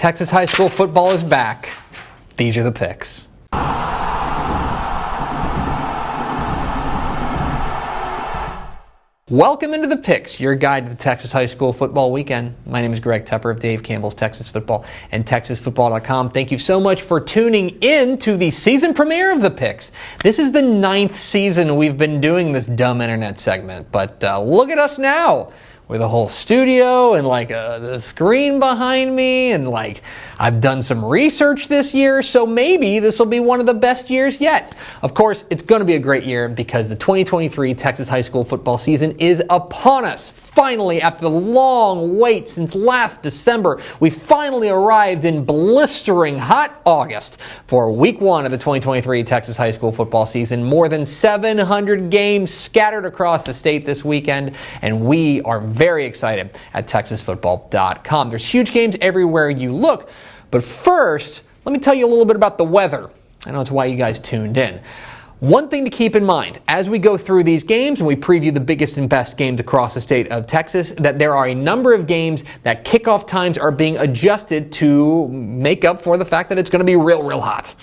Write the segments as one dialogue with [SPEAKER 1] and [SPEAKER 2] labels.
[SPEAKER 1] Texas high school football is back. These are the picks. Welcome into the Picks, your guide to the Texas high school football weekend. My name is Greg Tepper of Dave Campbell's Texas Football and TexasFootball.com. Thank you so much for tuning in to the season premiere of the Picks. This is the 9th season we've been doing this dumb internet segment, but look at us now with a whole studio and the screen behind me, and I've done some research this year, so maybe this will be one of the best years yet. Of course, it's going to be a great year because the 2023 Texas high school football season is upon us. Finally, after the long wait since last December, we finally arrived in blistering hot August for week 1 of the 2023 Texas high school football season. More than 700 games scattered across the state this weekend, and we are very excited at TexasFootball.com. There's huge games everywhere you look, but first, let me tell you a little bit about the weather. I know it's why you guys tuned in. One thing to keep in mind as we go through these games and we preview the biggest and best games across the state of Texas, that there are a number of games that kickoff times are being adjusted to make up for the fact that it's going to be real hot.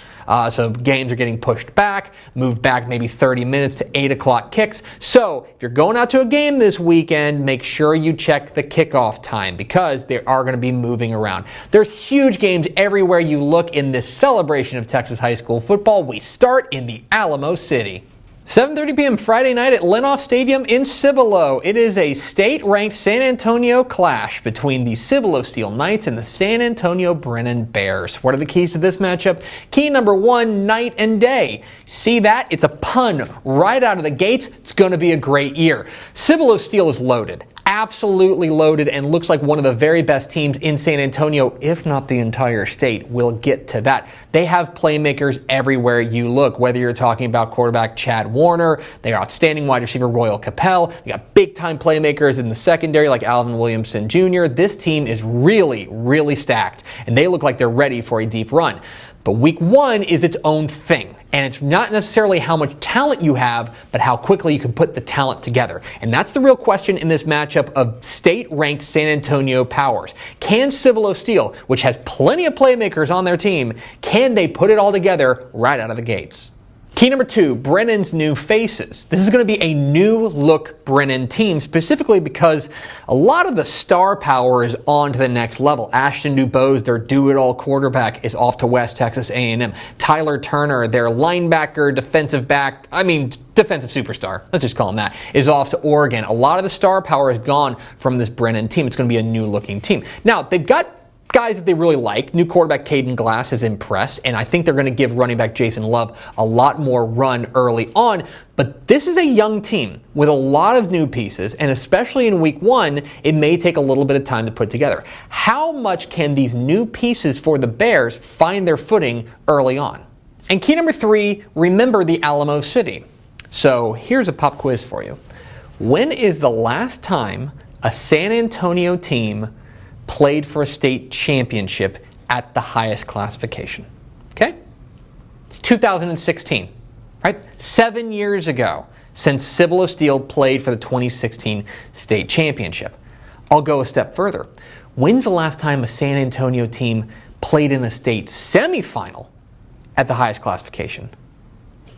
[SPEAKER 1] So games are getting pushed back, moved back maybe 30 minutes to 8 o'clock kicks. So if you're going out to a game this weekend, make sure you check the kickoff time because they are going to be moving around. There's huge games everywhere you look in this celebration of Texas high school football. We start in the Alamo City. 7:30 p.m. Friday night at Lenoff Stadium in Cibolo. It is a state-ranked San Antonio clash between the Cibolo Steel Knights and the San Antonio Brennan Bears. What are the keys to this matchup? Key number 1, night and day. See that? It's a pun right out of the gates. It's going to be a great year. Cibolo Steel is loaded. Absolutely loaded, and looks like one of the very best teams in San Antonio, if not the entire state. We'll get to that. They have playmakers everywhere you look, whether you're talking about quarterback Chad Warner, their outstanding wide receiver Royal Capel. They got big-time playmakers in the secondary like Alvin Williamson Jr. This team is really stacked, and they look like they're ready for a deep run. But week 1 is its own thing, and it's not necessarily how much talent you have, but how quickly you can put the talent together. And that's the real question in this matchup of state-ranked San Antonio powers. Can Cibolo Steel, which has plenty of playmakers on their team, can they put it all together right out of the gates? Key number 2, Brennan's new faces. This is going to be a new look Brennan team, specifically because a lot of the star power is on to the next level. Ashton DuBose, their do-it-all quarterback, is off to West Texas A&M. Tyler Turner, their linebacker, defensive superstar, let's just call him that, is off to Oregon. A lot of the star power is gone from this Brennan team. It's going to be a new-looking team. Now, they've got guys that they really like. New quarterback Caden Glass has impressed, and I think they're going to give running back Jason Love a lot more run early on. But this is a young team with a lot of new pieces, and especially in week 1, it may take a little bit of time to put together. How much can these new pieces for the Bears find their footing early on? And key number 3, remember the Alamo City. So here's a pop quiz for you. When is the last time a San Antonio team played for a state championship at the highest classification? Okay? It's 2016, right? 7 years ago since Cibolo Steel played for the 2016 state championship. I'll go a step further. When's the last time a San Antonio team played in a state semifinal at the highest classification?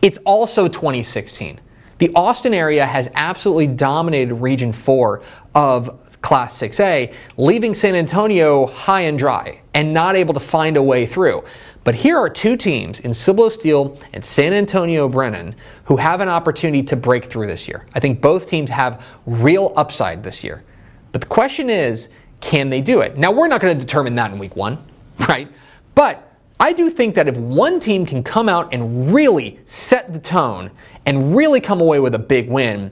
[SPEAKER 1] It's also 2016. The Austin area has absolutely dominated Region 4 of Class 6A, leaving San Antonio high and dry and not able to find a way through. But here are 2 teams in Cibolo Steel and San Antonio Brennan who have an opportunity to break through this year. I think both teams have real upside this year. But the question is, can they do it? Now, we're not going to determine that in week 1, right? But I do think that if one team can come out and really set the tone and really come away with a big win,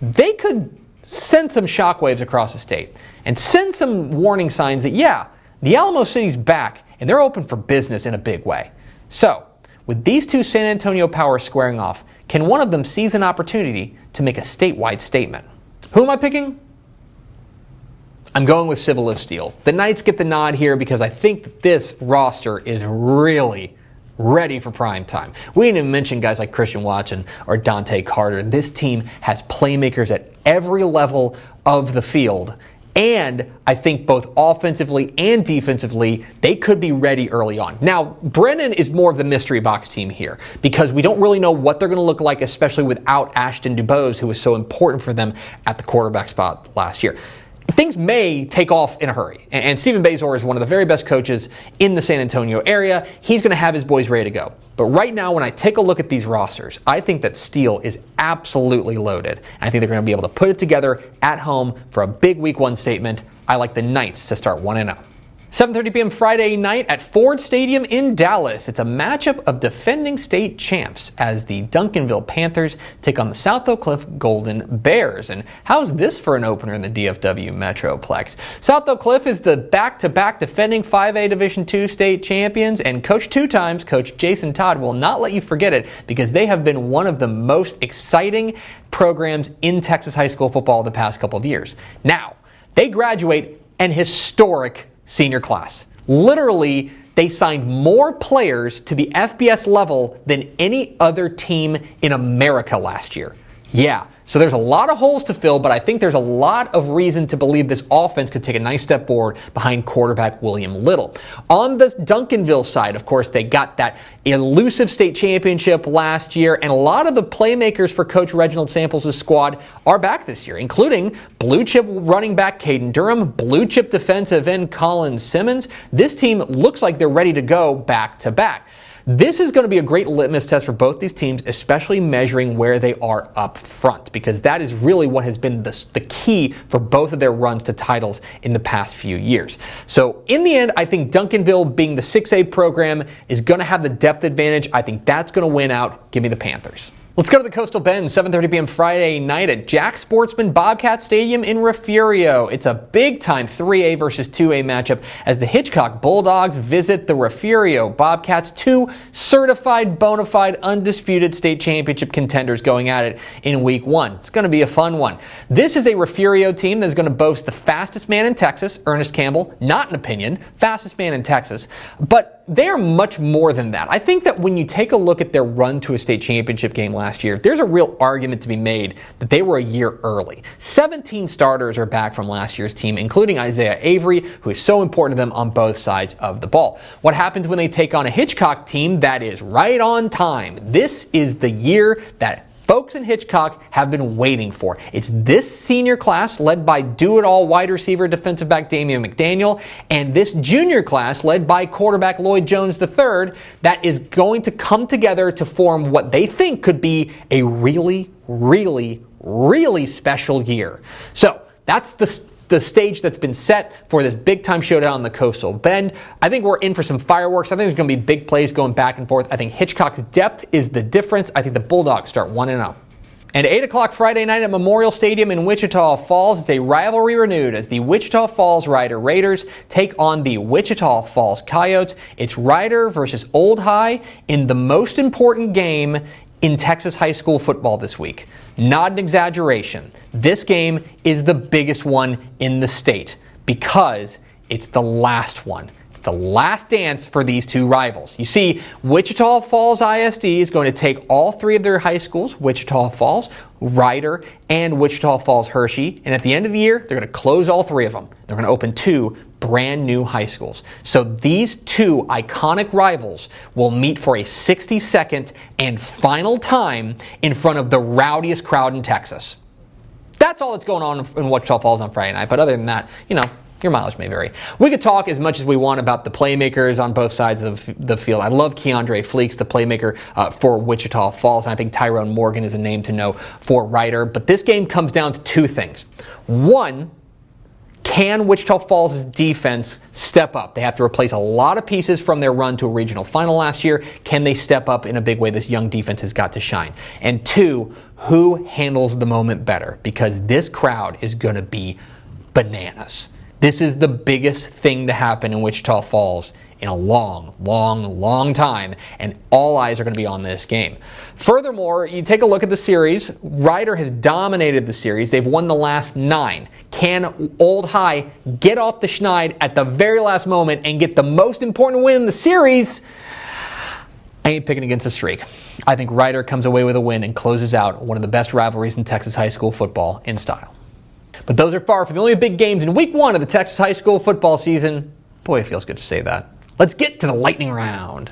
[SPEAKER 1] they could send some shockwaves across the state and send some warning signs that, yeah, the Alamo City's back and they're open for business in a big way. So, with these 2 San Antonio powers squaring off, can one of them seize an opportunity to make a statewide statement? Who am I picking? I'm going with Cibolo Steel. The Knights get the nod here because I think that this roster is really ready for prime time. We didn't even mention guys like Christian Watson or Dante Carter. This team has playmakers at every level of the field, And I think both offensively and defensively, they could be ready early on. Now, Brennan is more of the mystery box team here because we don't really know what they're going to look like, especially without Ashton DuBose, who was so important for them at the quarterback spot last year. Things may take off in a hurry, and Stephen Bazor is one of the very best coaches in the San Antonio area. He's going to have his boys ready to go. But right now, when I take a look at these rosters, I think that Steele is absolutely loaded. And I think they're going to be able to put it together at home for a big Week 1 statement. I like the Knights to start 1-0. 7:30 p.m. Friday night at Ford Stadium in Dallas. It's a matchup of defending state champs as the Duncanville Panthers take on the South Oak Cliff Golden Bears. And how's this for an opener in the DFW Metroplex? South Oak Cliff is the back-to-back defending 5A Division II state champions, and Coach Jason Todd will not let you forget it because they have been one of the most exciting programs in Texas high school football the past couple of years. Now, they graduate an historic senior class. Literally, they signed more players to the FBS level than any other team in America last year. Yeah, so there's a lot of holes to fill, but I think there's a lot of reason to believe this offense could take a nice step forward behind quarterback William Little. On the Duncanville side, of course, they got that elusive state championship last year, and a lot of the playmakers for Coach Reginald Samples' squad are back this year, including blue chip running back Caden Durham, blue chip defensive end Colin Simmons. This team looks like they're ready to go back to back. This is going to be a great litmus test for both these teams, especially measuring where they are up front, because that is really what has been the key for both of their runs to titles in the past few years. So in the end, I think Duncanville, being the 6A program, is going to have the depth advantage. I think that's going to win out. Give me the Panthers. Let's go to the Coastal Bend, 7:30 p.m. Friday night at Jack Sportsman Bobcat Stadium in Refugio. It's a big-time 3A versus 2A matchup as the Hitchcock Bulldogs visit the Refugio Bobcats, two certified, bona fide, undisputed state championship contenders going at it in Week 1. It's going to be a fun one. This is a Refugio team that's going to boast the fastest man in Texas, Ernest Campbell, not an opinion, fastest man in Texas, but they are much more than that. I think that when you take a look at their run to a state championship game last year, there's a real argument to be made that they were a year early. 17 starters are back from last year's team, including Isaiah Avery, who is so important to them on both sides of the ball. What happens when they take on a Hitchcock team that is right on time? This is the year that folks in Hitchcock have been waiting for. It's this senior class led by do-it-all wide receiver defensive back Damian McDaniel and this junior class led by quarterback Lloyd Jones III that is going to come together to form what they think could be a really, really, really special year. So that's the stage that's been set for this big-time showdown on the Coastal Bend. I think we're in for some fireworks. I think there's going to be big plays going back and forth. I think Hitchcock's depth is the difference. I think the Bulldogs start 1-0. And 8 o'clock Friday night at Memorial Stadium in Wichita Falls, it's a rivalry renewed as the Wichita Falls Rider Raiders take on the Wichita Falls Coyotes. It's Rider versus Old High in the most important game in Texas high school football this week. Not an exaggeration. This game is the biggest one in the state because it's the last one. It's the last dance for these two rivals. You see, Wichita Falls ISD is going to take all three of their high schools, Wichita Falls, Rider, and Wichita Falls Hershey, and at the end of the year, they're going to close all three of them. They're going to open two brand new high schools. So these two iconic rivals will meet for a 62nd and final time in front of the rowdiest crowd in Texas. That's all that's going on in Wichita Falls on Friday night, but other than that, your mileage may vary. We could talk as much as we want about the playmakers on both sides of the field. I love Keandre Fleeks, the playmaker for Wichita Falls, and I think Tyrone Morgan is a name to know for Rider. But this game comes down to two things. One, can Wichita Falls' defense step up? They have to replace a lot of pieces from their run to a regional final last year. Can they step up in a big way? This young defense has got to shine. And two, who handles the moment better? Because this crowd is going to be bananas. This is the biggest thing to happen in Wichita Falls in a long, long, long time, and all eyes are going to be on this game. Furthermore, you take a look at the series. Rider has dominated the series. They've won the last 9. Can Old High get off the schneid at the very last moment and get the most important win in the series? I ain't picking against a streak. I think Rider comes away with a win and closes out one of the best rivalries in Texas high school football in style. But those are far from the only big games in week 1 of the Texas high school football season. Boy, it feels good to say that. Let's get to the lightning round.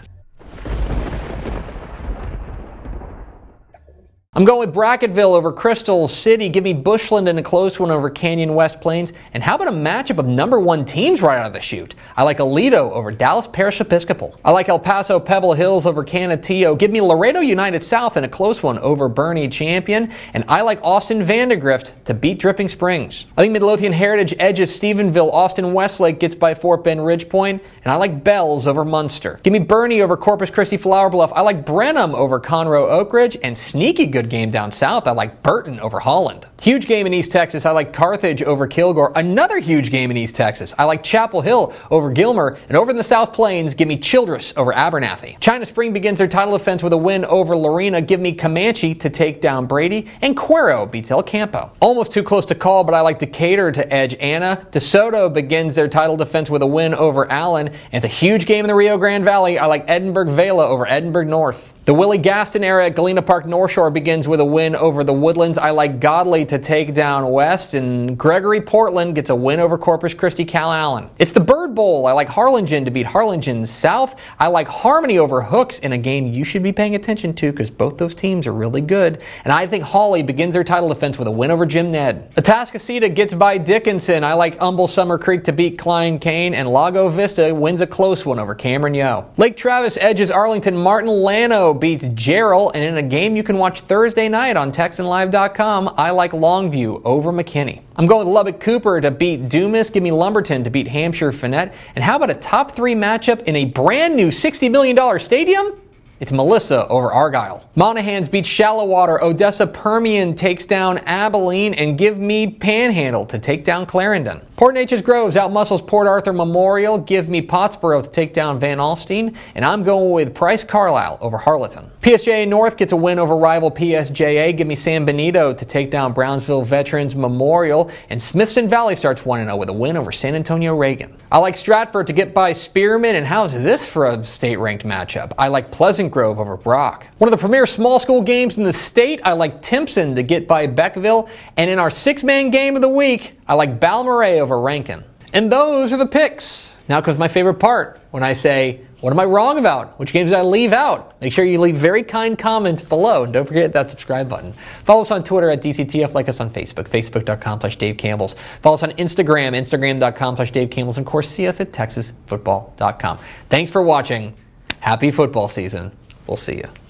[SPEAKER 1] I'm going with Brackettville over Crystal City. Give me Bushland in a close one over Canyon West Plains. And how about a matchup of number 1 teams right out of the chute? I like Aledo over Dallas Parish Episcopal. I like El Paso Pebble Hills over Canutillo. Give me Laredo United South in a close one over Bernie Champion. And I like Austin Vandegrift to beat Dripping Springs. I think Midlothian Heritage edges Stephenville. Austin Westlake gets by Fort Bend Ridgepoint. And I like Bells over Munster. Give me Bernie over Corpus Christi Flower Bluff. I like Brenham over Conroe Oak Ridge. And sneaky good game down south, I like Burton over Holland. Huge game in East Texas, I like Carthage over Kilgore. Another huge game in East Texas, I like Chapel Hill over Gilmer. And over in the South Plains, give me Childress over Abernathy. China Spring begins their title defense with a win over Lorena. Give me Comanche to take down Brady. And Cuero beats El Campo. Almost too close to call, but I like Decatur to edge Anna. DeSoto begins their title defense with a win over Allen. And it's a huge game in the Rio Grande Valley. I like Edinburgh Vela over Edinburgh North. The Willie Gaston era at Galena Park North Shore begins with a win over the Woodlands. I like Godley to take down West, and Gregory Portland gets a win over Corpus Christi Cal Allen. It's the Bird Bowl. I like Harlingen to beat Harlingen South. I like Harmony over Hooks in a game you should be paying attention to because both those teams are really good. And I think Hawley begins their title defense with a win over Jim Ned. Atascocita gets by Dickinson. I like Humble Summer Creek to beat Klein Kane, and Lago Vista wins a close one over Cameron Yo. Lake Travis edges Arlington. Martin Lano beats Gerald, and in a game you can watch Thursday night on TexanLive.com, I like Longview over McKinney. I'm going with Lubbock Cooper to beat Dumas. Give me Lumberton to beat Hampshire Finette. And how about a top 3 matchup in a brand new $60 million stadium? It's Melissa over Argyle. Monahans beat Shallowater. Odessa Permian takes down Abilene, and give me Panhandle to take down Clarendon. Port Neches Groves outmuscles Port Arthur Memorial. Give me Pottsboro to take down Van Alstyne, and I'm going with Price Carlisle over Harleton. PSJA North gets a win over rival PSJA. Give me San Benito to take down Brownsville Veterans Memorial, and Smithson Valley starts 1-0 with a win over San Antonio Reagan. I like Stratford to get by Spearman, and how's this for a state-ranked matchup? I like Pleasant Grove over Brock. One of the premier small school games in the state, I like Timpson to get by Beckville, and in our 6-man game of the week, I like Balmorhea over Rankin. And those are the picks. Now comes my favorite part, when I say, what am I wrong about? Which games did I leave out? Make sure you leave very kind comments below, and don't forget that subscribe button. Follow us on Twitter at DCTF, like us on Facebook, facebook.com/Dave Campbell's. Follow us on Instagram, instagram.com/Dave Campbell's, and of course see us at texasfootball.com. Thanks for watching. Happy football season. We'll see you.